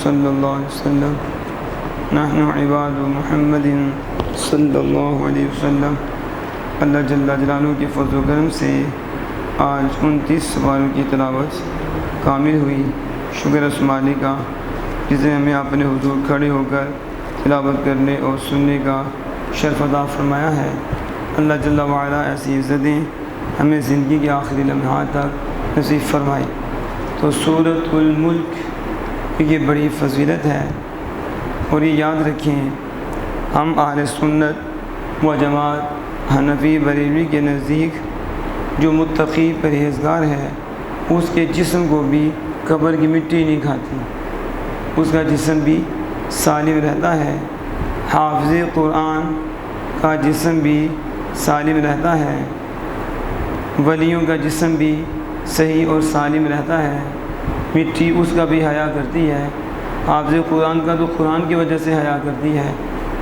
صلی اللہ علیہ وسلم نحن عباد محمد صلی اللہ علیہ وسلم۔ اللہ جل جلالہ کے فضل و کرم سے آج 29 سوالوں کی تلاوت کامل ہوئی۔ شکر اس مالک کا جس نے ہمیں اپنے حضور کھڑے ہو کر تلاوت کرنے اور سننے کا شرف عطا فرمایا ہے۔ اللہ جل وعلا ایسی عزتیں ہمیں زندگی کے آخری لمحات تک نصیب فرمائے۔ تو سورۃ الملک یہ بڑی فضیلت ہے، اور یہ یاد رکھیں ہم اہل سنت و جماعت حنفی بریلوی کے نزدیک جو متقی پرہیزگار ہے اس کے جسم کو بھی قبر کی مٹی نہیں کھاتی، اس کا جسم بھی سالم رہتا ہے۔ حافظ قرآن کا جسم بھی سالم رہتا ہے، ولیوں کا جسم بھی صحیح اور سالم رہتا ہے، مٹی اس کا بھی حیا کرتی ہے۔ حافظ قرآن کا تو قرآن کی وجہ سے حیا کرتی ہے،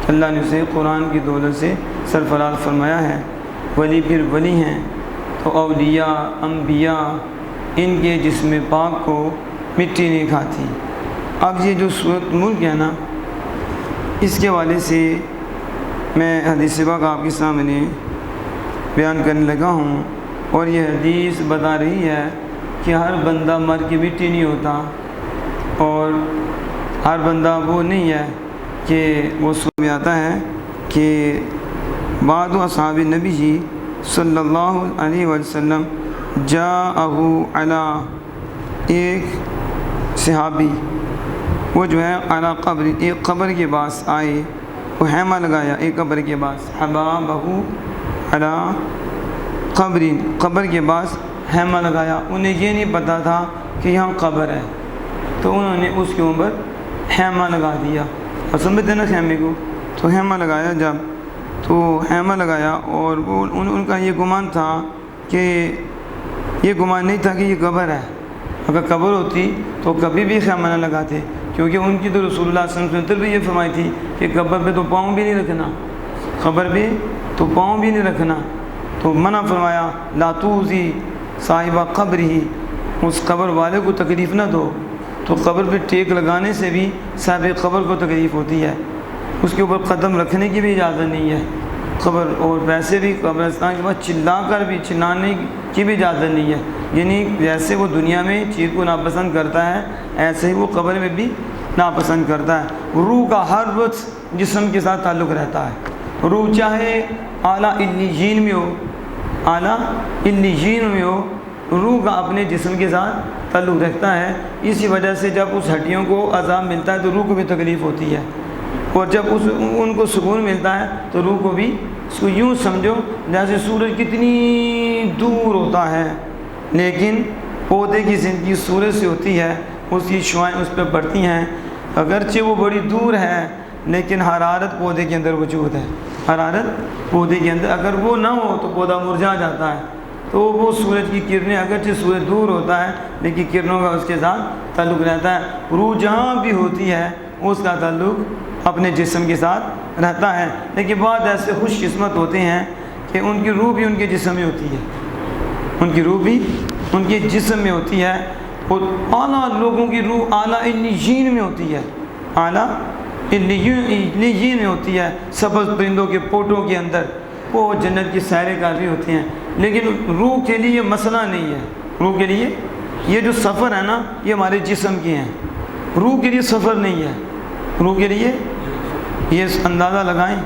اللہ نے اسے قرآن کی دولت سے سرفراز فرمایا ہے۔ ولی پھر ولی ہیں تو اولیاء انبیاء ان کے جسم پاک کو مٹی نہیں کھاتی۔ اب یہ جو سورۃ ملک ہے نا، اس کے حوالے سے میں حدیث پاک آپ کے سامنے بیان کرنے لگا ہوں، اور یہ حدیث بتا رہی ہے کہ ہر بندہ مر کے مٹی نہیں ہوتا، اور ہر بندہ وہ نہیں ہے کہ وہ سن میں آتا ہے کہ بعض اصحاب نبی جی صلی اللہ علیہ وسلم جاءہ علی، ایک صحابی وہ جو ہے علی قبر، ایک قبر کے پاس آئے، وہ خیمہ لگایا ایک قبر کے پاس، حبابہ علی قبر، قبر کے پاس خیمہ لگایا۔ انہیں یہ نہیں پتہ تھا کہ یہاں قبر ہے، تو انہوں نے اس کے اوپر خیمہ لگا دیا، اور سمجھتے نا خیمے کو، تو خیمہ لگایا جب، تو خیمہ لگایا، اور وہ ان کا یہ گمان تھا کہ یہ گمان نہیں تھا کہ یہ قبر ہے۔ اگر قبر ہوتی تو کبھی بھی خیمہ نہ لگاتے، کیونکہ ان کی تو رسول اللہ صلی اللہ علیہ وسلم نے یہ فرمائی تھی کہ قبر پہ تو پاؤں بھی نہیں رکھنا، قبر پہ تو پاؤں بھی نہیں رکھنا، تو منع فرمایا لا توذی صاحبہ قبر ہی، اس قبر والے کو تکلیف نہ دو۔ تو قبر پہ ٹیک لگانے سے بھی صاحب قبر کو تکلیف ہوتی ہے، اس کے اوپر قدم رکھنے کی بھی اجازت نہیں ہے قبر، اور ویسے بھی قبرستان کے بعد چلا کر بھی چلانے کی بھی اجازت نہیں ہے، یعنی جیسے وہ دنیا میں چیز کو ناپسند کرتا ہے ایسے ہی وہ قبر میں بھی ناپسند کرتا ہے۔ روح کا ہر وقت جسم کے ساتھ تعلق رہتا ہے، روح چاہے اعلیٰ علیین میں ہو، اعلیٰ علیین میں ہو، روح کا اپنے جسم کے ساتھ تعلق رکھتا ہے۔ اسی وجہ سے جب اس ہڈیوں کو عذاب ملتا ہے تو روح کو بھی تکلیف ہوتی ہے، اور جب ان کو سکون ملتا ہے تو روح کو بھی، اس کو یوں سمجھو جیسے سورج کتنی دور ہوتا ہے، لیکن پودے کی زندگی سورج سے ہوتی ہے، اس کی شعاعیں اس پہ پڑتی ہیں، اگرچہ وہ بڑی دور ہے لیکن حرارت پودے کے اندر وجود ہے، حرارت پودے کے اندر، اگر وہ نہ ہو تو پودا مرجھا جاتا ہے۔ تو وہ سورج کی کرنیں، اگرچہ سورج دور ہوتا ہے لیکن کرنوں کا اس کے ساتھ تعلق رہتا ہے۔ روح جہاں بھی ہوتی ہے اس کا تعلق اپنے جسم کے ساتھ رہتا ہے، لیکن بعض ایسے خوش قسمت ہوتے ہیں کہ ان کی روح بھی ان کے جسم میں ہوتی ہے، ان کی روح بھی ان کے جسم میں ہوتی ہے، اور اعلیٰ لوگوں کی روح اعلیٰ علیین میں ہوتی ہے، اعلیٰ علیین میں ہوتی ہے، سبز پرندوں کے پوٹوں کے اندر وہ جنت کی سیریں کر رہی ہوتی ہیں۔ لیکن روح کے لیے یہ مسئلہ نہیں ہے، روح کے لیے یہ جو سفر ہے نا یہ ہمارے جسم کے ہیں، روح کے لیے سفر نہیں ہے۔ روح کے لیے یہ اندازہ لگائیں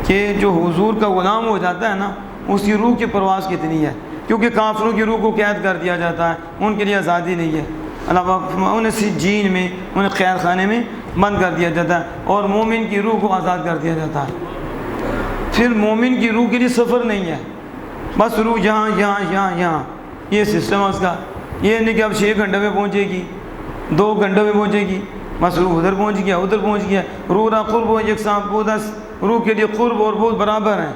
کہ جو حضور کا غلام ہو جاتا ہے نا اس کی روح کی پرواز کتنی ہے، کیونکہ کافروں کی روح کو قید کر دیا جاتا ہے، ان کے لیے آزادی نہیں ہے، انہیں سجین میں، انہیں قید خانے میں بند کر دیا جاتا ہے، اور مومن کی روح کو آزاد کر دیا جاتا ہے۔ پھر مومن کی روح کے لیے سفر نہیں ہے، بس روح یہاں یہاں یہاں یہاں، یہ سسٹم ہے اس کا، یہ نہیں کہ اب 6 گھنٹے میں پہنچے گی، 2 گھنٹوں میں پہنچے گی، بس روح ادھر پہنچ گیا ادھر پہنچ گیا۔ روح را قرب و یکساں بودس، روح کے لیے قرب اور بود برابر ہیں۔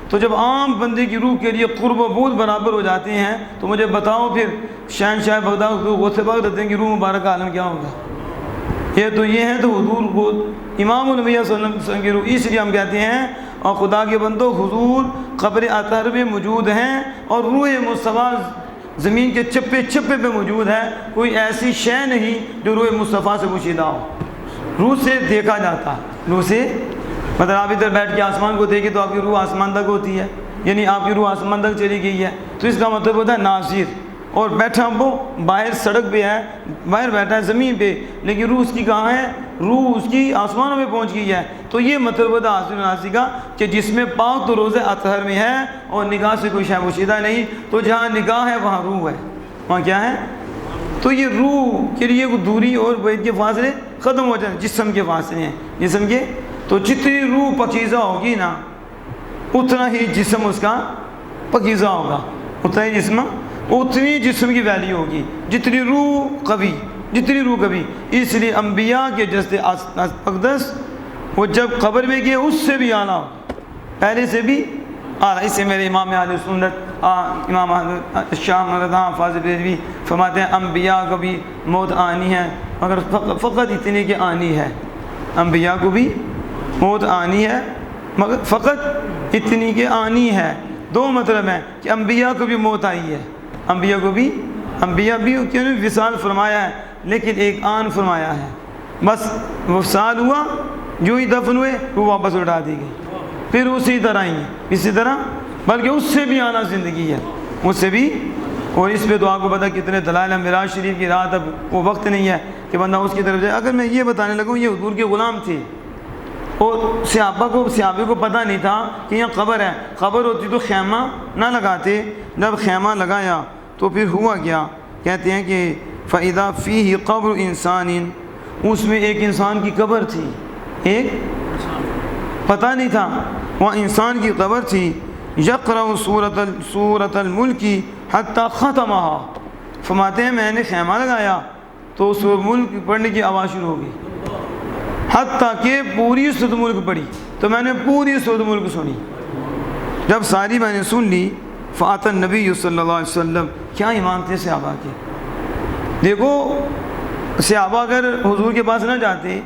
تو جب عام بندے کی روح کے لیے قرب و بود برابر ہو جاتے ہیں تو مجھے بتاؤ پھر شہنشاہ بغداد کو غوث پاک رہتے ہیں کہ روح مبارک کا عالم کیا ہوگا؟ یہ تو یہ ہے، تو حضور کو امام الانبیاء صلی اللہ علیہ وسلم کی روح، اس لیے ہم کہتے ہیں اور خدا کے بندوں حضور قبر اطہر میں موجود ہیں، اور روح مصطفیٰ زمین کے چپے چپے پہ موجود ہے، کوئی ایسی شے نہیں جو روح مصطفیٰ سے پوشیدہ ہو۔ روح سے دیکھا جاتا ہے، روح سے مطلب آپ ادھر بیٹھ کے آسمان کو دیکھیں تو آپ کی روح آسمان تک ہوتی ہے، یعنی آپ کی روح آسمان تک چلی گئی ہے، تو اس کا مطلب ہوتا ہے ناظر، اور بیٹھا وہ باہر سڑک پہ ہے، باہر بیٹھا ہے زمین پہ، لیکن روح اس کی کہاں ہے؟ روح اس کی آسمانوں میں پہنچ گئی ہے۔ تو یہ مطلب ہوتا ہے حاصل ناصر کا کہ جس میں پاک تو روزہ اطہر میں ہے اور نگاہ سے کوئی شے پوشیدہ نہیں، تو جہاں نگاہ ہے وہاں روح ہے، وہاں کیا ہے؟ تو یہ روح کے لیے دوری اور بعد کے فاصلے ختم ہو جائیں، جسم کے فاصلے ہیں، جسم کے، تو جتنی روح پکیزہ ہوگی نا اتنا ہی جسم اس کا پکیزہ ہوگا، اتنا ہی جسم، اتنی جسم کی ویلیو ہوگی، جتنی روح قوی، جتنی روح قوی۔ اس لیے انبیاء کے جسد اقدس وہ جب قبر میں گئے اس سے بھی اعلیٰ، پہلے سے بھی اعلیٰ۔ اس سے میرے امام اہل سنت امام شاہ مرزا فاضل بریلوی فرماتے ہیں انبیاء کو بھی موت آنی ہے، مگر فقط اتنی کہ آنی ہے، انبیاء کو بھی موت آنی ہے مگر فقط اتنی کہ آنی ہے۔ دو مطلب ہیں کہ انبیاء کو بھی موت آئی ہے، انبیاء کو بھی، انبیاء بھی کیوں نہیں وصال فرمایا ہے لیکن ایک آن فرمایا ہے، بس وصال ہوا، جو ہی دفن ہوئے وہ واپس اٹھا دی گئی، پھر اسی طرح ہی اسی طرح، بلکہ اس سے بھی اعلیٰ زندگی ہے، اس سے بھی۔ اور اس پہ تو آپ کو پتہ کتنے دلائل ہیں، معراج شریف کی رات، اب وہ وقت نہیں ہے کہ بندہ اس کی طرف جائے۔ اگر میں یہ بتانے لگوں یہ حضور کے غلام تھے اور صحابہ کو پتہ نہیں تھا کہ یہاں قبر ہے، قبر ہوتی تو خیمہ نہ لگاتے، جب خیمہ لگایا تو پھر ہوا کیا؟ کہتے ہیں کہ فَإِذَا فِيهِ قَبْرُ إِنسَانٍ، اس میں ایک انسان کی قبر تھی، ایک پتہ نہیں تھا وہ انسان کی قبر تھی، يَقْرَأُ سُورَةَ الْمُلْكِ حَتَّى خَتَمَهَا، فرماتے ہیں میں نے خیمہ لگایا تو سورۃ ملک پڑھنے کی آواز شروع ہو گئی، حتیٰ کہ پوری سورۃ ملک پڑھی، تو میں نے پوری سورۃ ملک سنی، جب ساری میں نے سن لی فَأَتَى النَّبِيُّ صلی اللہ علیہ وسلم، کیا ایمان تھے صحابہ کے۔ دیکھو صحابہ اگر حضور کے پاس نہ جاتے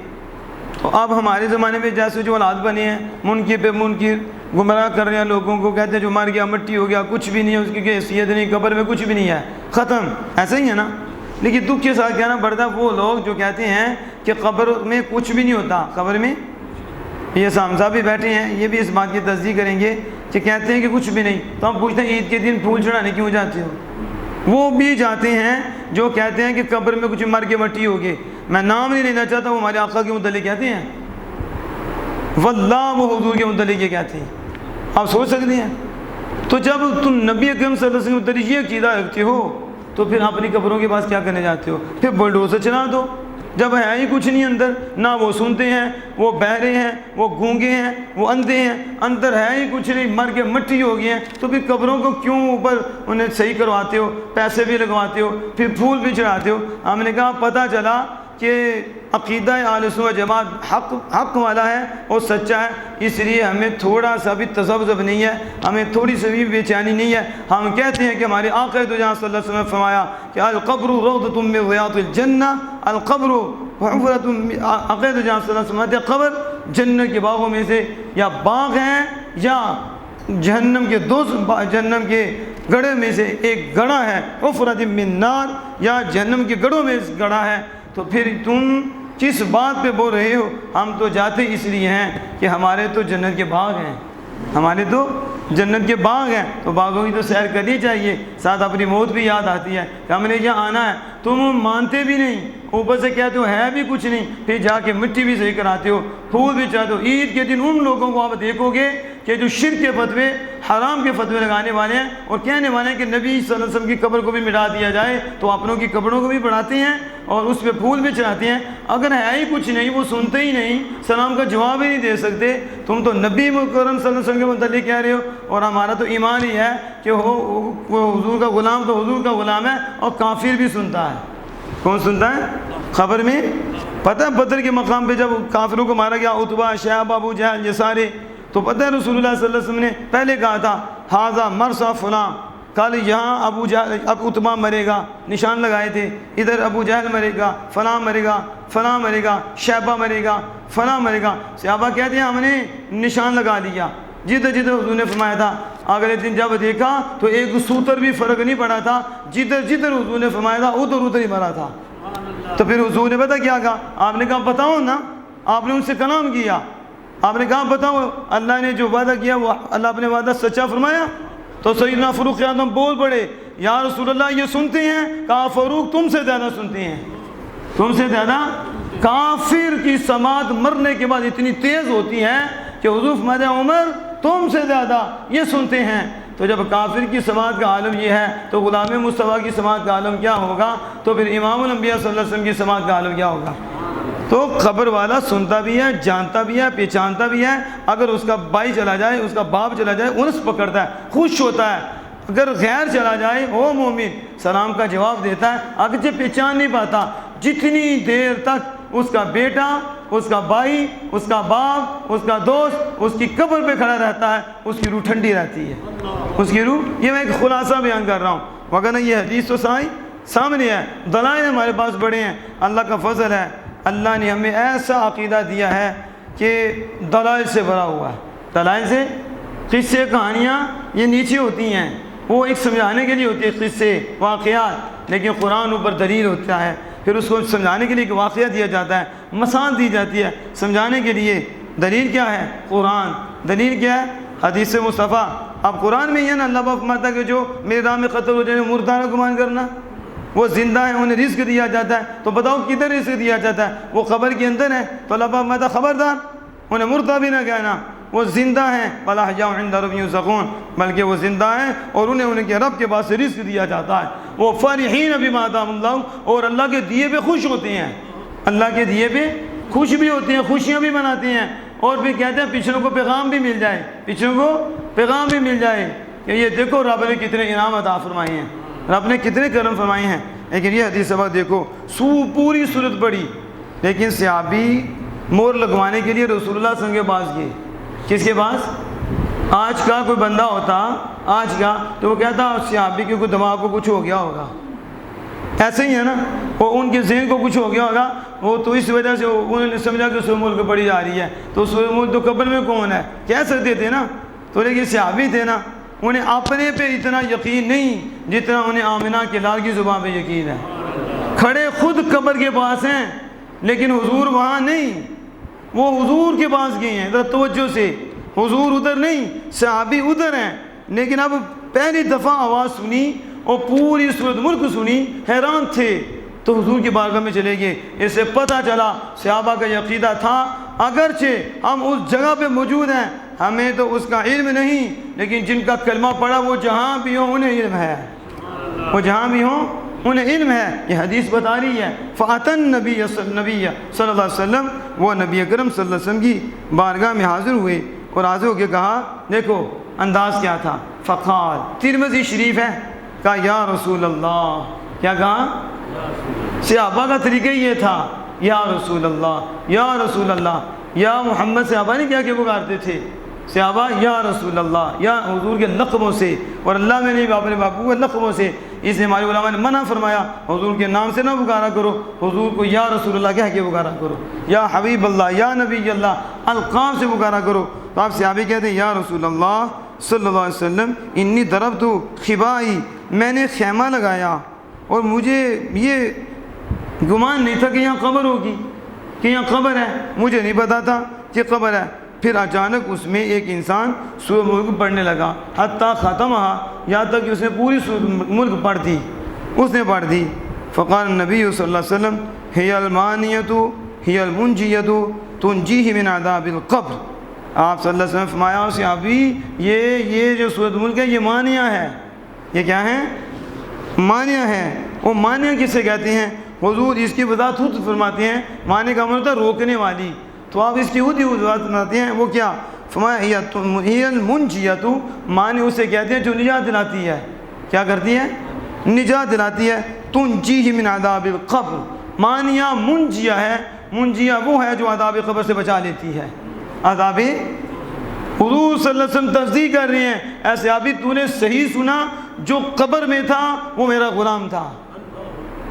تو اب ہمارے زمانے میں جیسے جو حالات بنے ہیں، منکر پہ منکر گمراہ کر رہے ہیں لوگوں کو، کہتے ہیں جو مر گیا مٹی ہو گیا، کچھ بھی نہیں ہے اس کی حیثیت نہیں، قبر میں کچھ بھی نہیں ہے، ختم، ایسا ہی ہے نا۔ لیکن دکھ کے ساتھ کہنا پڑتا ہے وہ لوگ جو کہتے ہیں کہ قبر میں کچھ بھی نہیں ہوتا، قبر میں، یہ صاحب بھی بیٹھے ہیں یہ بھی اس بات کی تصدیق کریں گے کہ کہتے ہیں کہ کچھ بھی نہیں، تو ہم پوچھتے ہیں عید کے دن پھول چڑھانے کیوں جاتے ہو؟ وہ بھی جاتے ہیں جو کہتے ہیں کہ قبر میں کچھ مر کے مٹی ہوگی، میں نام نہیں لینا چاہتا، وہ ہمارے آقا کے متعلق کہتے ہیں، واللہ وہ حضور کے متعلق یہ کہتے ہیں، آپ سوچ سکتے ہیں۔ تو جب تم نبی اکرم صلی اللہ علیہ وسلم کے متعلق یہ عقیدہ رکھتے ہو تو پھر اپنی قبروں کے پاس کیا کرنے جاتے ہو؟ پھر بلڈوزر چلا دو، جب ہے ہی کچھ نہیں اندر، نہ وہ سنتے ہیں، وہ بہرے ہیں، وہ گونگے ہیں، وہ اندھے ہیں، اندر ہے ہی کچھ نہیں، مر کے مٹی ہو گئی ہیں، تو پھر قبروں کو کیوں اوپر انہیں صحیح کرواتے ہو، پیسے بھی لگواتے ہو، پھر پھول بھی چڑھاتے ہو؟ ہم نے کہا پتہ چلا کہ عقیدہ اہل سنت و جماعت حق والا ہے اور سچا ہے، اس لیے ہمیں تھوڑا سا بھی تذبذب نہیں ہے، ہمیں تھوڑی سی بھی بے چینی نہیں ہے۔ ہم کہتے ہیں کہ ہمارے آقا دو جہاں صلی اللہ علیہ وسلم نے فرمایا کہ القبر روضۃ من ریاض الجنہ، القبر حفرۃ، آقا دو جہاں صلی اللہ علیہ وسلم نے قبر جنت کے باغوں میں سے یا باغ ہیں یا جہنم کے جہنم کے گڑھے میں سے ایک گڑھا ہے، حفرۃ من نار، یا جہنم کے گڑھوں میں گڑھا ہے۔ تو پھر تم کس بات پہ بول رہے ہو؟ ہم تو جاتے اس لیے ہیں کہ ہمارے تو جنت کے باغ ہیں، ہمارے تو جنت کے باغ ہیں، تو باغوں کی تو سیر کرنی چاہیے، ساتھ اپنی موت بھی یاد آتی ہے کہ ہم نے یہاں آنا ہے۔ تم مانتے بھی نہیں، اوپر سے کہتے ہو ہے بھی کچھ نہیں، پھر جا کے مٹی بھی صحیح کراتے ہو، پھول بھی چاہتے ہو۔ عید کے دن ان لوگوں کو آپ دیکھو گے کہ جو شرک کے فتوے، حرام کے فتوے لگانے والے ہیں اور کہنے والے ہیں کہ نبی صلی اللہ علیہ وسلم کی قبر کو بھی مٹا دیا جائے، تو اپنوں کی قبروں کو بھی بڑھاتے ہیں اور اس پہ پھول بھی چڑھاتے ہیں۔ اگر ہے ہی کچھ نہیں، وہ سنتے ہی نہیں، سلام کا جواب ہی نہیں دے سکتے، تم تو نبی مکرم صلی اللہ علیہ وسلم کے متعلق کہہ رہے ہو، اور ہمارا تو ایمان ہی ہے کہ وہ حضور کا غلام تو حضور کا غلام ہے، اور کافر بھی سنتا ہے۔ کون سنتا ہے؟ خبر میں پتہ ہے بدر کے مقام پہ جب کافروں کو مارا گیا، عتبہ، شیبہ، ابو جہل، یہ سارے، تو پتہ ہے رسول اللہ صلی اللہ علیہ وسلم نے پہلے کہا تھا ھذا مرصع فلاں، کل یہاں ابو جہل، اب عتبہ مرے گا، نشان لگائے تھے، ادھر ابو جہل مرے گا، فلاں مرے گا، فلاں مرے گا، شیبہ مرے گا، فلاں مرے گا۔ صحابہ کہتے ہیں ہم نے نشان لگا دیا، جدھر جدھر حضور نے فرمایا تھا اگلے دن جب دیکھا تو ایک سوتر بھی فرق نہیں پڑا تھا، جدھر جدھر حضور نے فرمایا تھا ادھر ہی مرا تھا۔ تو پھر حضور نے پتا کیا کہا؟ آپ نے کہا بتاؤ نا، آپ نے ان سے کلام کیا، آپ نے کہا بتاؤ اللہ نے جو وعدہ کیا وہ اللہ اپنے وعدہ سچا فرمایا؟ تو سیدنا فاروق اعظم بول پڑے یا رسول اللہ یہ سنتے ہیں؟ کہا فاروق تم سے زیادہ سنتے ہیں، تم سے زیادہ۔ کافر کی سماعت مرنے کے بعد اتنی تیز ہوتی ہے کہ حضور فرماتے ہیں عمر تم سے زیادہ یہ سنتے ہیں۔ تو جب کافر کی سماعت کا عالم یہ ہے تو غلام مصطفیٰ کی سماعت کا عالم کیا ہوگا؟ تو پھر امام الانبیاء صلی اللہ علیہ وسلم کی سماعت کا عالم کیا ہوگا؟ تو قبر والا سنتا بھی ہے، جانتا بھی ہے، پہچانتا بھی ہے۔ اگر اس کا بھائی چلا جائے، اس کا باپ چلا جائے، انس پکڑتا ہے، خوش ہوتا ہے۔ اگر غیر چلا جائے او مومن سلام کا جواب دیتا ہے، اگرچہ پہچان نہیں پاتا، جتنی دیر تک اس کا بیٹا، اس کا بھائی، اس کا باپ، اس کا دوست اس کی قبر پہ کھڑا رہتا ہے اس کی روح ٹھنڈی رہتی ہے، اس کی روح۔ یہ میں ایک خلاصہ بیان کر رہا ہوں، وگرنہ یہ حدیث تو سامنے ہے، دلائل ہمارے پاس بڑے ہیں۔ اللہ کا فضل ہے، اللہ نے ہمیں ایسا عقیدہ دیا ہے کہ دلائل سے بھرا ہوا ہے، دلائل سے۔ قصے کہانیاں یہ نیچے ہوتی ہیں، وہ ایک سمجھانے کے لیے ہوتی ہے، قصے واقعات، لیکن قرآن اوپر دلیل ہوتا ہے، پھر اس کو سمجھانے کے لیے ایک واقعہ دیا جاتا ہے، مثال دی جاتی ہے سمجھانے کے لیے۔ دلیل کیا ہے؟ قرآن۔ دلیل کیا ہے؟ حدیث مصطفیٰ۔ اب قرآن میں یہ نا اللہ پاک فرماتا ہے کہ جو میرے راہ میں قتل ہو جائے مردہ نہ گمان کرنا، وہ زندہ ہیں انہیں رزق دیا جاتا ہے۔ تو بتاؤ کدھر رزق دیا جاتا ہے؟ وہ قبر کے اندر ہے، تو اللہ پاک فرماتا ہے خبردار انہیں مردہ بھی نہ کہنا، وہ زندہ ہیں، وَلَا احْيَاءٌ عِندَ رَبِّهِمْ يُرْزَقُونَ، بلکہ وہ زندہ ہیں اور انہیں ان کے رب کے پاس سے رزق دیا جاتا ہے۔ وہ فَرِحِينَ بِمَا آتَاهُمُ اللَّهُ، اور اللہ کے دیے پہ خوش ہوتے ہیں، اللہ کے دیے پہ خوش بھی ہوتے ہیں، خوشیاں بھی مناتے ہیں، اور پھر کہتے ہیں پچھلوں کو پیغام بھی مل جائے، پچھلوں کو پیغام بھی مل جائے کہ یہ دیکھو رب نے کتنے انعام عطا فرمائے ہیں، رب نے کتنے کرم فرمائے ہیں۔ لیکن یہ حدیث سبق دیکھو، پوری صورت پڑھی، لیکن صحابی مور لگوانے کے لیے رسول اللہ صلی اللہ علیہ وسلم کے پاس گئے۔ کس کے پاس؟ آج کا کوئی بندہ ہوتا آج کا تو وہ کہتا صحابی کے کوئی دماغ کو کچھ ہو گیا ہوگا، ایسے ہی ہے نا، وہ ان کے ذہن کو کچھ ہو گیا ہوگا، وہ تو اس وجہ سے انہوں نے سمجھا کہ سورہ ملک پڑھی جا رہی ہے، تو سورہ ملک تو قبر میں کون ہے کہہ سکتے تھے نا، تو لیکن صحابی تھے نا، انہیں اپنے پہ اتنا یقین نہیں جتنا انہیں آمنہ کے لال کی زبان پہ یقین ہے۔ کھڑے خود قبر کے پاس ہیں لیکن حضور وہاں نہیں، وہ حضور کے پاس گئے ہیں، ذرا توجہ سے، حضور ادھر نہیں، صحابی ادھر ہیں، لیکن اب پہلی دفعہ آواز سنی اور پوری سورۃ ملک سنی، حیران تھے، تو حضور کی بارگاہ میں چلے گئے۔ اس سے پتہ چلا صحابہ کا عقیدہ تھا اگرچہ ہم اس جگہ پہ موجود ہیں ہمیں تو اس کا علم نہیں، لیکن جن کا کلمہ پڑھا وہ جہاں بھی ہوں انہیں علم ہے، وہ جہاں بھی ہوں انہیں علم ہے۔ یہ حدیث بتا رہی ہے فَأَتَى النَّبِيَّ صلی اللہ علیہ وسلم، وہ نبی اکرم صلی اللہ علیہ وسلم کی بارگاہ میں حاضر ہوئے اور حاضر ہو کے کہا، دیکھو انداز کیا تھا، فقال، ترمذی شریف ہے، کہا یا رسول اللہ، کیا کہا؟ صحابہ کا طریقہ یہ تھا، یا رسول اللہ، یا رسول اللہ، یا محمد صحابہ نہیں کیا کہ پکارتے تھے، صحابہ یا رسول اللہ، یا حضور کے لقبوں سے، اور اللہ میں نہیں اپنے باپو کے لقبوں سے، اس لیے ہمارے علماء نے منع فرمایا حضور کے نام سے نہ پکارا کرو، حضور کو یا رسول اللہ کہہ کے پکارا کرو، یا حبیب اللہ، یا نبی اللہ، القاب سے پکارا کرو۔ تو آپ صحابی کہتے ہیں یا رسول اللہ صلی اللہ علیہ وسلم انی ضربت خبائی، میں نے خیمہ لگایا اور مجھے یہ گمان نہیں تھا کہ یہاں قبر ہوگی، کہ یہاں قبر ہے، مجھے نہیں پتا تھا کہ قبر ہے۔ پھر اچانک اس میں ایک انسان سورہ ملک پڑھنے لگا، حتیٰ ختمہ، یہاں تک کہ اس نے پوری سورہ ملک پڑھ دی، اس نے پڑھ دی۔ فقال نبی صلی اللہ علیہ وسلم ہی المانیۃ ہی المنجیۃ تنجیہ من عذاب القبر، آپ صلی اللہ علیہ وسلم فرمایا صحابی یہ جو سورۃ ملک ہے یہ مانیہ ہے، یہ کیا ہے؟ مانیہ ہے۔ وہ مانیہ کسے کہتے ہیں؟ حضور اس کی وضاحت خود فرماتے ہیں، مانیہ کا مطلب ہوتا ہے روکنے والی، تو آپ اس کی خود ہی وضاحت فرماتے ہیں، وہ کیا فرمایا؟ ہی المنجیۃ، مانی اسے کہتے ہیں جو نجات دلاتی ہے، کیا کرتی ہے؟ نجات دلاتی ہے۔ تنجیہ من عذاب القبر، مانیہ منجیہ ہے، منجیہ وہ ہے جو عذاب قبر سے بچا لیتی ہے، عذاب۔ حضور صلی اللہ علیہ وسلم تصدیق کر رہے ہیں، ایسے ابھی تو نے صحیح سنا، جو قبر میں تھا وہ میرا غلام تھا،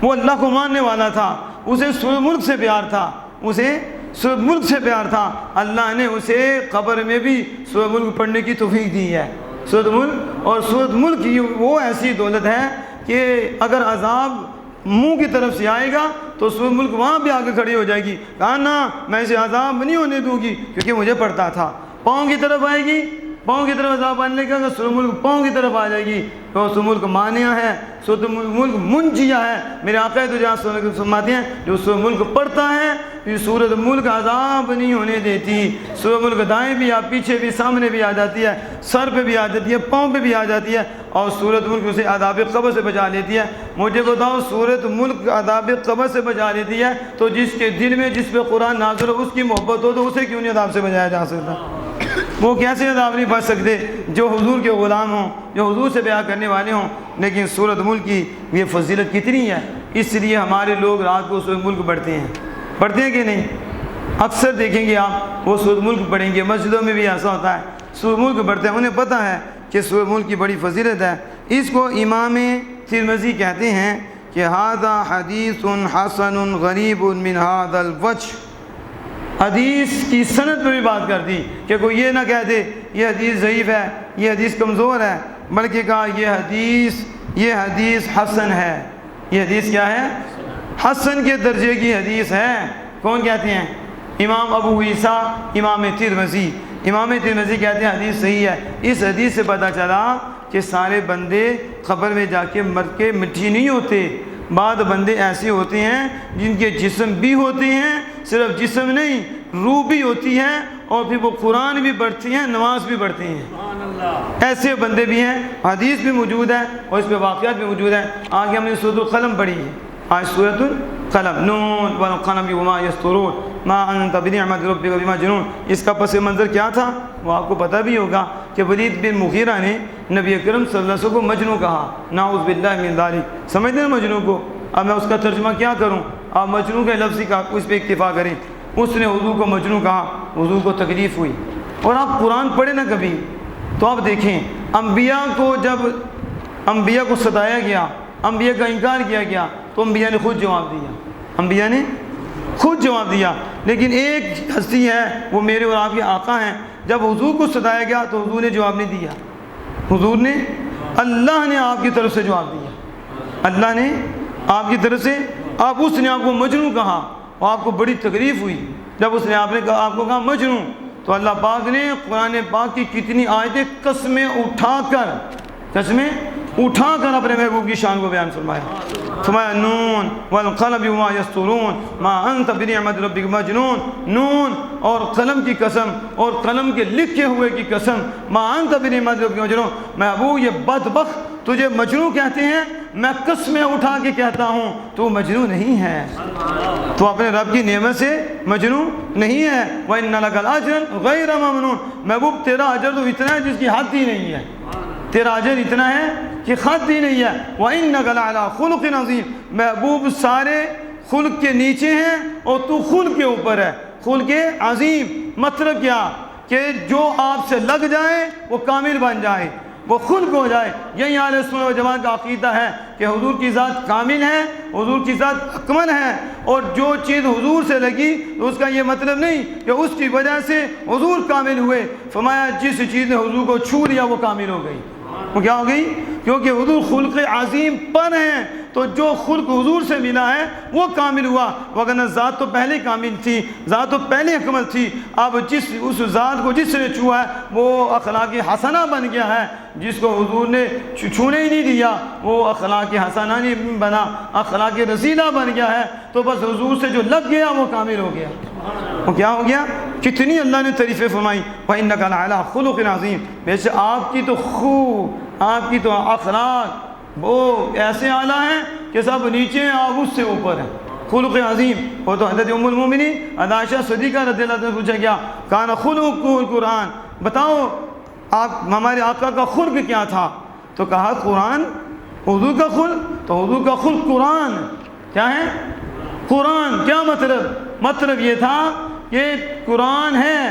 وہ اللہ کو ماننے والا تھا، اسے سورہ ملک سے پیار تھا، اسے سورہ ملک سے پیار تھا، اللہ نے اسے قبر میں بھی سورہ ملک پڑھنے کی توفیق دی ہے، سورۃ ملک، اور سورۃ ملک کی وہ ایسی دولت ہے کہ اگر عذاب منہ کی طرف سے آئے گا تو سورۃ ملک وہاں بھی آگے کھڑی ہو جائے گی، کہا نا میں اسے عذاب نہیں ہونے دوں گی کیونکہ مجھے پڑھتا تھا۔ پاؤں کی طرف آئے گی، پاؤں کی طرف عذاب آنے لگے گا، سورۃ ملک پاؤں کی طرف آ جائے گی، تو سورۃ ملک مانعہ ہے، سورۃ ملک منجیہ ہے۔ میرے آقا تو جہاں فرماتے ہیں جو سورۃ ملک پڑھتا ہے یہ سورۃ ملک عذاب نہیں ہونے دیتی۔ سورۃ ملک دائیں بھی یا پیچھے بھی، سامنے بھی آ جاتی ہے، سر پہ بھی آ جاتی ہے، پاؤں پہ بھی آ جاتی ہے، اور سورۃ ملک اسے عذاب قبر سے بچا لیتی ہے۔ مجھے بتاؤ سورۃ ملک عذاب قبر سے بچا لیتی ہے تو جس کے دل میں جس پہ قرآن نازل ہو اس کی محبت ہو تو اسے کیوں نہیں عذاب سے بچایا جا سکتا؟ وہ کیسے عذاب نہیں بچ سکتے جو حضور کے غلام ہوں، جو حضور سے بیعت کرنے والے ہوں؟ لیکن سورۃ ملک کی یہ فضیلت کتنی ہے، اس لیے ہمارے لوگ رات کو سورۃ ملک پڑھتے ہیں کہ نہیں؟ اکثر دیکھیں گے آپ وہ سورۃ ملک پڑھیں گے، مسجدوں میں بھی ایسا ہوتا ہے سورۃ ملک پڑھتے ہیں، انہیں پتہ ہے کہ سورۃ ملک کی بڑی فضیلت ہے۔ اس کو امام ترمذی کہتے ہیں کہ ھذا حدیث حسن غریب من ھذا الوجہ، حدیث کی سند پہ بھی بات کر دی کہ کوئی یہ نہ کہہ دے یہ حدیث ضعیف ہے، یہ حدیث کمزور ہے، بلکہ کہا یہ حدیث حسن ہے۔ یہ حدیث کیا ہے؟ حسن کے درجے کی حدیث ہے۔ کون کہتے ہیں؟ امام ابو عیسیٰ امام ترمذی۔ امام ترمذی کہتے ہیں حدیث صحیح ہے۔ اس حدیث سے پتہ چلا کہ سارے بندے قبر میں جا کے مر کے مٹی نہیں ہوتے، بعض بندے ایسے ہوتے ہیں جن کے جسم بھی ہوتے ہیں، صرف جسم نہیں روح بھی ہوتی ہے، اور پھر وہ قرآن بھی پڑھتی ہیں، نماز بھی پڑھتے ہیں، ایسے بندے بھی ہیں۔ حدیث بھی موجود ہے اور اس پہ واقعات بھی موجود ہے۔ آگے ہم نے سورۃ القلم پڑھی ہے، آج سورۃ القلم، نون والقلم وما یسطرون ما انت بنعمت ربک بمجنون۔ اس کا پس منظر کیا تھا وہ آپ کو پتہ بھی ہوگا کہ ولید بن مغیرہ نے نبی اکرم صلی اللہ علیہ وسلم کو مجنون کہا، نعوذ باللہ من ذلک۔ سمجھتے ہیں مجنون کو؟ اب میں اس کا ترجمہ کیا کروں؟ آپ مجنون کے لفظ کا اس پہ اکتفا کریں۔ اس نے حضور کو مجنون کہا، حضور کو تکلیف ہوئی۔ اور آپ قرآن پڑھیں نا کبھی تو آپ دیکھیں انبیاء کو جب انبیاء کو ستایا گیا، انبیاء کا انکار کیا گیا تو انبیاء نے خود جواب دیا، انبیاء نے خود جواب دیا۔ لیکن ایک ہستی ہے وہ میرے اور آپ کے آقا ہیں، جب حضور کو ستایا گیا تو حضور نے جواب نہیں دیا، حضور نے اللہ نے آپ کی طرف سے جواب دیا، اللہ نے آپ کی طرف سے۔ آپ اس نے آپ کو مجنون کہا اور آپ کو بڑی تکلیف ہوئی جب اس نے آپ کو کہا مجنون، تو اللہ پاک نے قرآن پاک کی کتنی آیتیں قسمیں اٹھا کر اپنے محبوب کی شان کو بیان فرمایا نون والقلم وما یسطرون ما انت بنعمت ربک مجنون۔ نون اور قلم کی قسم اور قلم کے لکھے ہوئے کی قسم، ما انت بنعمت ربک مجنون، محبوب یہ بدبخت تجھے مجنون کہتے ہیں، میں قسمیں اٹھا کے کہتا ہوں تو مجنون نہیں ہے، تو اپنے رب کی نعمت سے مجنون نہیں ہے۔ وَإِنَّ لَكَ الْأَجْرَ غَيْرَ مَمْنُونَ، محبوب تیرا اجر تو اتنا ہے جس کی حد ہی نہیں ہے، تیرا اجر اتنا ہے کہ حد ہی نہیں ہے۔ وَإِنَّكَ لَعَلَىٰ خُلُقٍ عَظِيمٍ، محبوب سارے خلق کے نیچے ہیں اور تو خلق کے اوپر ہے، خلق عظیم۔ مطلب کیا کہ جو آپ سے لگ جائے وہ کامل بن جائے، وہ خلق ہو جائے۔ یہی اہل سنت و جماعت کا عقیدہ ہے کہ حضور کی ذات کامل ہے، حضور کی ذات اکمل ہے، اور جو چیز حضور سے لگی تو اس کا یہ مطلب نہیں کہ اس کی وجہ سے حضور کامل ہوئے۔ فرمایا جس چیز نے حضور کو چھو لیا وہ کامل ہو گئی، وہ کیا ہو گئی؟ کیونکہ حضور خلق عظیم پر ہیں تو جو خلق حضور سے ملا ہے وہ کامل ہوا، وگرنہ ذات تو پہلے کامل تھی، ذات تو پہلے اکمل تھی۔ اب اس ذات کو جس نے چھوا ہے وہ اخلاق حسنہ بن گیا ہے، جس کو حضور نے چھونے ہی نہیں دیا وہ اخلاق حسنہ نہیں بنا، اخلاق رذیلہ بن گیا ہے۔ تو بس حضور سے جو لگ گیا وہ کامل ہو گیا، وہ کیا ہو گیا؟ کتنی اللہ نے تعریفیں فرمائی، وَإِنَّكَ لَعَلَىٰ خُلُقٍ عَظِيمٍ، ویسے آپ کی تو آپ کی تو اخلاق وہ ایسے اعلیٰ ہیں کہ سب نیچے ہیں، آپ اس سے اوپر ہیں، خلق عظیم۔ وہ تو حضرت ام المومنین عائشہ صدیقہ رضی اللہ عنہ سے پوچھا گیا کان خلقہ القرآن، بتاؤ آپ ہمارے آقا کا خلق کیا تھا؟ تو کہا قرآن۔ حضور کا خلق، تو حضور کا خلق قرآن کیا ہے؟ قرآن کیا مطلب یہ تھا کہ قرآن ہے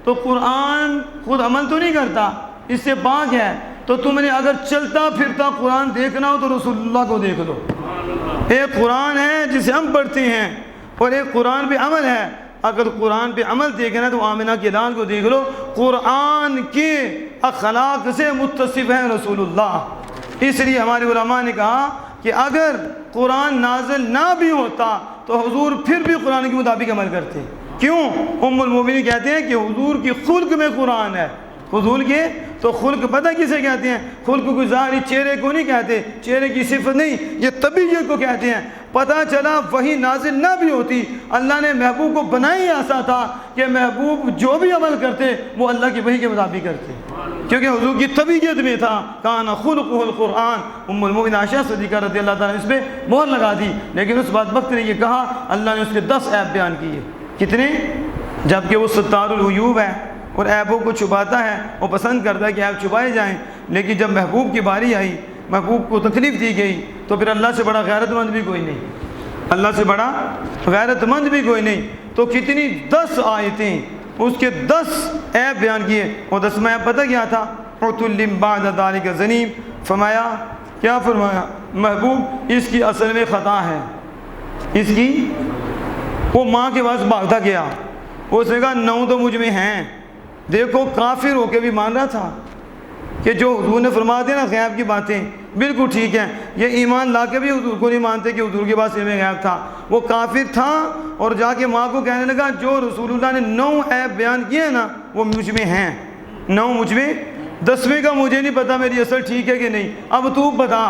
تو قرآن خود عمل تو نہیں کرتا، اس سے پاک ہے، تو تم نے اگر چلتا پھرتا قرآن دیکھنا ہو تو رسول اللہ کو دیکھ لو۔ ایک قرآن ہے جسے ہم پڑھتے ہیں اور ایک قرآن پہ عمل ہے، اگر قرآن پہ عمل دیکھنا تو آمنہ کے لال کو دیکھ لو، قرآن کے اخلاق سے متصف ہیں رسول اللہ۔ اس لیے ہمارے علماء نے کہا کہ اگر قرآن نازل نہ بھی ہوتا تو حضور پھر بھی قرآن کے مطابق عمل کرتے۔ کیوں؟ ام المومنین کہتے ہیں کہ حضور کی خلق میں قرآن ہے۔ حضور کے تو خلق پتہ کسے کہتے ہیں؟ خلق کو ظاہری چہرے کو نہیں کہتے، چہرے کی صفت نہیں، یہ طبیعت کو کہتے ہیں۔ پتہ چلا وہی نازل نہ بھی ہوتی، اللہ نے محبوب کو بنائی ایسا تھا کہ محبوب جو بھی عمل کرتے وہ اللہ کی وحی کے مطابق کرتے، کیونکہ حضور کی طبیعت میں تھا۔ کان خلقہ القرآن۔ ام المومنین عائشہ صدیقہ رضی اللہ تعالیٰ نے اس پہ مہر لگا دی، لیکن اس بعد وقت نے یہ کہا، اللہ نے اس کے 10 عیب بیان کیے۔ کتنے؟ جبکہ وہ ستار العیوب ہے اور عیبوں کو چھپاتا ہے، وہ پسند کرتا ہے کہ عیب چھپائے جائیں، لیکن جب محبوب کی باری آئی، محبوب کو تکلیف دی گئی، تو پھر اللہ سے بڑا غیرت مند بھی کوئی نہیں، اللہ سے بڑا غیرت مند بھی کوئی نہیں۔ تو کتنی 10 آیتیں، اس کے 10 عیب بیان کیے۔ اور 10واں عیب پتہ کیا تھا؟ عتل بعد ذلک زنیم۔ فرمایا کیا فرمایا؟ محبوب اس کی اصل میں خطا ہے، اس کی وہ ماں کے پاس بھاگتا گیا، اس نے کہا 9 تو مجھ میں ہیں۔ دیکھو کافر ہو کے بھی مان رہا تھا کہ جو حضور نے فرما دیا نا غیب کی باتیں بالکل ٹھیک ہیں، یہ ایمان لا کے بھی حضور کو نہیں مانتے کہ حضور کے پاس علم غیب تھا۔ وہ کافر تھا اور جا کے ماں کو کہنے لگا جو رسول اللہ نے 9 عیب بیان کیے نا وہ مجھ میں ہیں، 9 مجھ میں، 10ویں کا مجھے نہیں پتا میری اصل ٹھیک ہے کہ نہیں، اب تو بتا،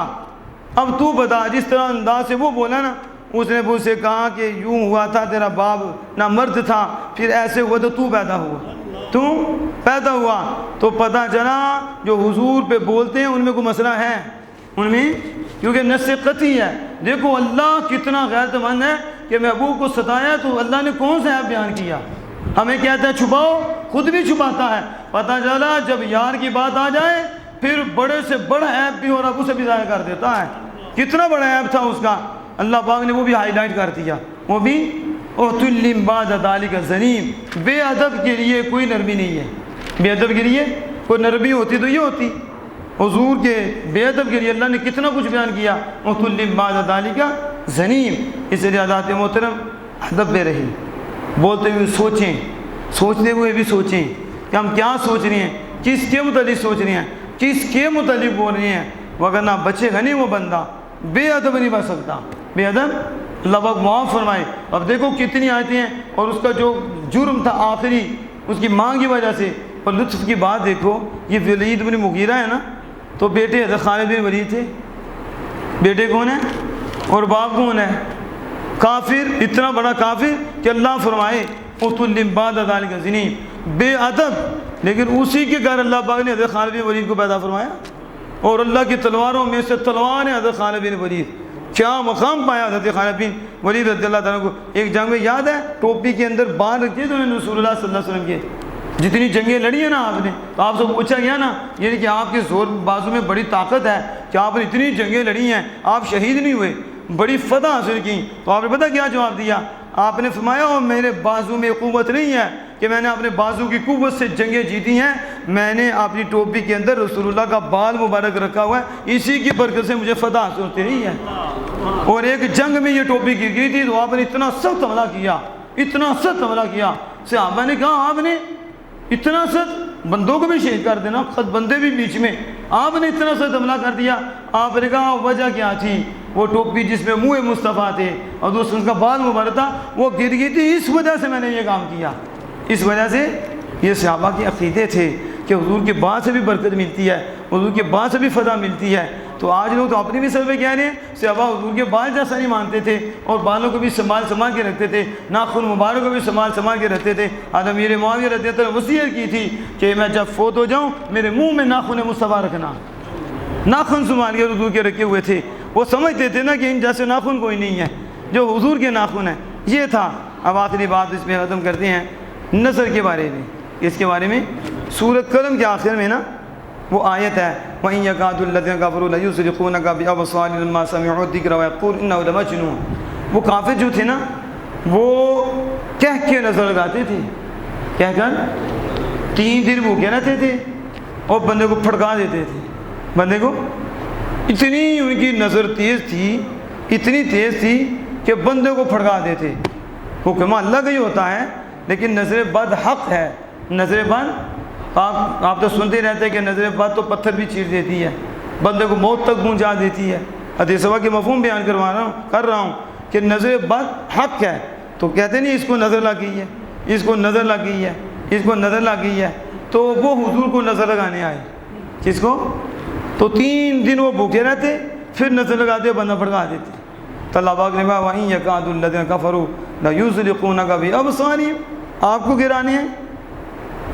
اب تو بتا۔ جس طرح انداز سے وہ بولا نا، اس نے مجھ سے کہا کہ یوں ہوا تھا، تیرا باپ نہ مرد تھا، پھر ایسے ہوا تو پیدا ہوا، تو پیدا ہوا۔ تو پتہ چلا جو حضور پہ بولتے ہیں ان میں کوئی مسئلہ ہے، ان میں، کیونکہ نص قطعی ہے۔ دیکھو اللہ کتنا غیرت مند ہے کہ محبوب کو ستایا تو اللہ نے کون سا عیب بیان کیا؟ ہمیں کہتا ہے چھپاؤ، خود بھی چھپاتا ہے۔ پتہ چلا جب یار کی بات آ جائے پھر بڑے سے بڑا عیب بھی اور اب اسے بھی ضائع کر دیتا ہے۔ کتنا بڑا عیب تھا اس کا، اللہ پاک نے وہ بھی ہائی لائٹ کر دیا، وہ بھی اُتُلٍّ بَعْدَ ذَلِكَ زنیم۔ بے ادب کے لیے کوئی نرمی نہیں ہے، بے ادب کے لیے کوئی نرمی ہوتی تو یہ ہوتی۔ حضور کے بے ادب کے لیے اللہ نے کتنا کچھ بیان کیا، اُتُلٍّ بَعْدَ ذَلِكَ زنیم۔ اس لیے حضرات محترم ادب میں رہی، بولتے ہوئے سوچیں، سوچتے ہوئے بھی سوچیں کہ ہم کیا سوچ رہے ہیں، کس کے متعلق سوچ رہے ہیں، کس کے متعلق بول رہے ہیں، وگرنہ بچے گا نہیں وہ بندہ، بے ادب نہیں بچ سکتا، بے ادب اللہ پاک معاف فرمائے۔ اب دیکھو کتنی آیتیں ہیں، اور اس کا جو جرم تھا آخری اس کی ماں کی وجہ سے۔ اور لطف کی بات دیکھو، یہ ولید بن مغیرہ ہے نا، تو بیٹے حضرت خالد بن ولید تھے، بیٹے کون ہیں اور باپ کون ہے؟ کافر، اتنا بڑا کافر کہ اللہ فرمائے اُتُلٍّ بَعْدَ ذَلِكَ زنیم، بے ادب، لیکن اسی کے گھر اللہ پاک نے حضرت خالد بن ولید کو پیدا فرمایا، اور اللہ کی تلواروں میں سے تلوار ہے حضرت خالد بن ولید۔ کیا مقام پایا حضرت خالد بن ولید رضی اللہ تعالیٰ کو۔ ایک جنگ میں یاد ہے ٹوپی کے اندر بال رکھے تو انہوں نے رسول اللہ صلی اللہ علیہ وسلم کے جتنی جنگیں لڑی ہیں نا آپ نے، تو آپ سے پوچھا گیا نا یعنی کہ آپ کے زور بازو میں بڑی طاقت ہے کہ آپ نے اتنی جنگیں لڑی ہیں، آپ شہید نہیں ہوئے، بڑی فتح حاصل کی، تو آپ نے پتہ کیا جواب دیا؟ آپ نے فرمایا اور میرے بازو میں قوت نہیں ہے کہ میں نے اپنے بازو کی قوت سے جنگیں جیتی ہیں، میں نے اپنی ٹوپی کے اندر رسول اللہ کا بال مبارک رکھا ہوا ہے، اسی کی برکت سے مجھے فتح حاصل ہوتی رہی ہے۔ اور ایک جنگ میں یہ ٹوپی گر گئی تھی تو آپ نے اتنا سخت حملہ کیا، اتنا سخت حملہ کیا، صحابہ نے کہا آپ نے اتنا سخت، بندوں کو بھی شہید کر دینا، خود بندے بھی بیچ میں، آپ نے اتنا سخت حملہ کر دیا۔ آپ نے کہا وجہ کیا تھی؟ وہ ٹوپی جس میں منہ مصطفیٰ تھے اور دوسرا اس کا بال مبارک تھا وہ گر گئی تھی، اس وجہ سے میں نے یہ کام کیا، اس وجہ سے۔ یہ صحابہ کے عقیدے تھے کہ حضور کے بعد سے بھی برکت ملتی ہے، حضور کے بعد سے بھی فتح ملتی ہے۔ تو آج لوگ تو اپنی بھی سبب کہہ رہے ہیں، صحابہ حضور کے بال جیسا نہیں مانتے تھے اور بالوں کو بھی سنبھال کے رکھتے تھے، ناخن مبارک کو بھی سنبھال کے رکھتے تھے۔ حضرت امیر معاویہ رضی اللہ عنہ وصیت کی تھی کہ میں جب فوت ہو جاؤں میرے منہ میں ناخن مصطفیٰ رکھنا، ناخن سنبھال کے حضور کے رکھے ہوئے تھے۔ وہ سمجھتے تھے نا کہ ان جیسے ناخن کوئی نہیں ہے، جو حضور کے ناخن ہیں، یہ تھا۔ اب آخری بات اس میں ختم کرتے ہیں نصر کے بارے میں، اس کے بارے میں سورۃ قلم کے آخر میں نا وہ آیت ہے وَإِن يَكَادُ الَّذِينَ كَفَرُوا لَيُزْلِقُونَكَ بِأَبْصَارِهِمْ لَمَّا سَمِعُوا الذِّكْرَ وَيَقُولُونَ إِنَّهُ لَمَجْنُونٌ۔ وہ کافر جو تھے نا وہ کہہ کے نظر لگاتے تھے، کہہ کر 3 دن وہ کہہ رہتے تھے اور بندے کو پھڑکا دیتے تھے، بندے کو اتنی ان کی نظر تیز تھی، اتنی تیز تھی کہ بندے کو پھڑکا دیتے۔ حکم اللہ کا ہی ہوتا ہے لیکن نظر بد حق ہے. نظر بد آپ تو سنتے رہتے ہیں کہ نظر بد تو پتھر بھی چیر دیتی ہے, بندے کو موت تک پہنچا دیتی ہے. حدیث کے مفہوم بیان کر رہا ہوں کہ نظر بد حق ہے. تو کہتے نہیں اس کو نظر لگ گئی ہے, اس کو نظر لگ گئی ہے, اس کو نظر لگ گئی ہے. تو وہ حضور کو نظر لگانے آئے. کس کو؟ تو 3 دن وہ بھوکے رہتے, پھر نظر لگاتے بندہ پھڑکا دیتے. تو اللہ پاک نے کہا وَإِن يَكَادُ الَّذِينَ كَفَرُوا لَيُزْلِقُونَكَ بِأَبْصَارِهِمْ. آپ کو گرانے ہیں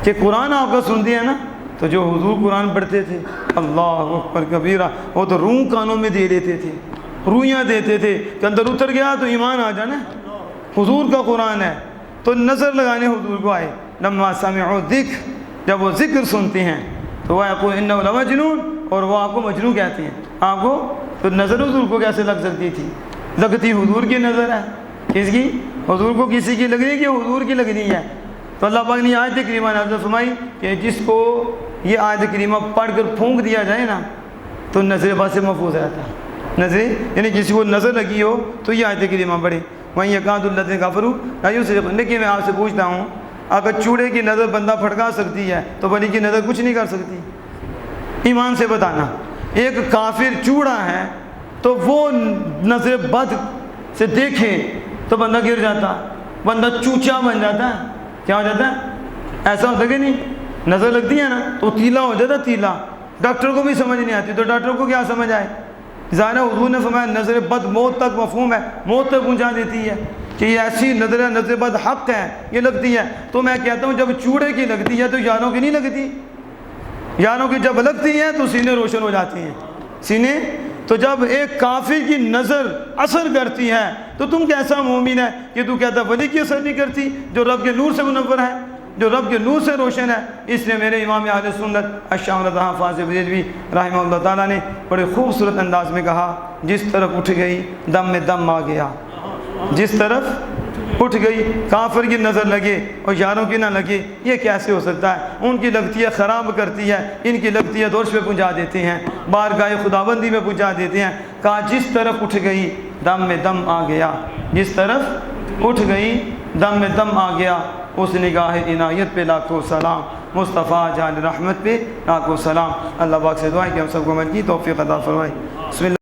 کہ قرآن آپ کا سنتے ہیں نا. تو جو حضور قرآن پڑھتے تھے اللہ اکبر کبیرہ, وہ تو روح کانوں میں دے دیتے تھے, رویاں دیتے تھے کہ اندر اتر گیا تو ایمان آ جانا. حضور کا قرآن ہے. تو نظر لگانے حضور کو آئے. لما سمعوا الذکر, جب وہ ذکر سنتے ہیں تو وہ یقول انہ لمجنون, اور وہ آپ کو مجنون کہتے ہیں. آپ کو تو نظر حضور کو کیسے لگ سکتی تھی؟ لگتی حضور کی نظر ہے. کس کی؟ حضور کو کسی کی لگ رہی کہ حضور کی لگ رہی ہے. تو اللہ پاک نے آیت کریمہ نازل فرمائی کہ جس کو یہ آیت کریمہ پڑھ کر پھونک دیا جائے نا تو نظر بد سے محفوظ رہتا ہے. نظر یعنی کسی کو نظر لگی ہو تو یہ آیت کریمہ پڑھے وہیں یکاد الذین کفروا لا یصدقون. لیکن میں آپ سے پوچھتا ہوں, اگر چوڑے کی نظر بندہ پھٹکا سکتی ہے تو بلی کی نظر کچھ نہیں کر سکتی؟ ایمان سے بتانا. ایک کافر چوڑا ہے تو وہ نظر بد سے دیکھے تو بندہ گر جاتا, بندہ چوچا بن جاتا ہے. کیا ہو جاتا ہے؟ ایسا ہوتا کہ نہیں؟ نظر لگتی ہے نا تو تیلا ہو جاتا, تیلا. ڈاکٹر کو بھی سمجھ نہیں آتی تو ڈاکٹر کو کیا سمجھ آئے؟ ظاہر حضور نے فرمایا نظر بد موت تک مفہوم ہے, موت تک پہنچا دیتی ہے کہ یہ ایسی نظر ہے, نظر بد حق ہے, یہ لگتی ہے. تو میں کہتا ہوں جب چوڑے کی لگتی ہے تو یاروں کی نہیں لگتی؟ یاروں کی جب لگتی ہے تو سینے روشن ہو جاتی ہیں, سینے. تو جب ایک کافر کی نظر اثر کرتی ہے تو تم کیسا مومن ہے کہ تو کہتا ولی کی اثر نہیں کرتی جو رب کے نور سے منور ہے, جو رب کے نور سے روشن ہے. اس لیے میرے امام اہل سنت الشام حافظ بریلوی رحمہ اللہ تعالیٰ نے بڑے خوبصورت انداز میں کہا جس طرف اٹھ گئی دم میں دم آ گیا. جس طرف اٹھ گئی, کافر کی نظر لگے اور یاروں کی نہ لگے, یہ کیسے ہو سکتا ہے؟ ان کی لگتی ہے خراب کرتی ہے, ان کی لگتی ہے دورش پہ پہنچا دیتے ہیں, بارگاہ خداوندی میں پہنچا دیتے ہیں. کہا جس طرف اٹھ گئی دم میں دم آ گیا, جس طرف اٹھ گئی دم میں دم آ گیا. اس نگاہ عنایت پہ لاکھوں سلام, مصطفیٰ جان رحمت پہ لاکھوں سلام. اللہ پاک سے دعا ہے کہ ہم سب کو عمل کی توفیق عطا فرمائے. بسم اللہ.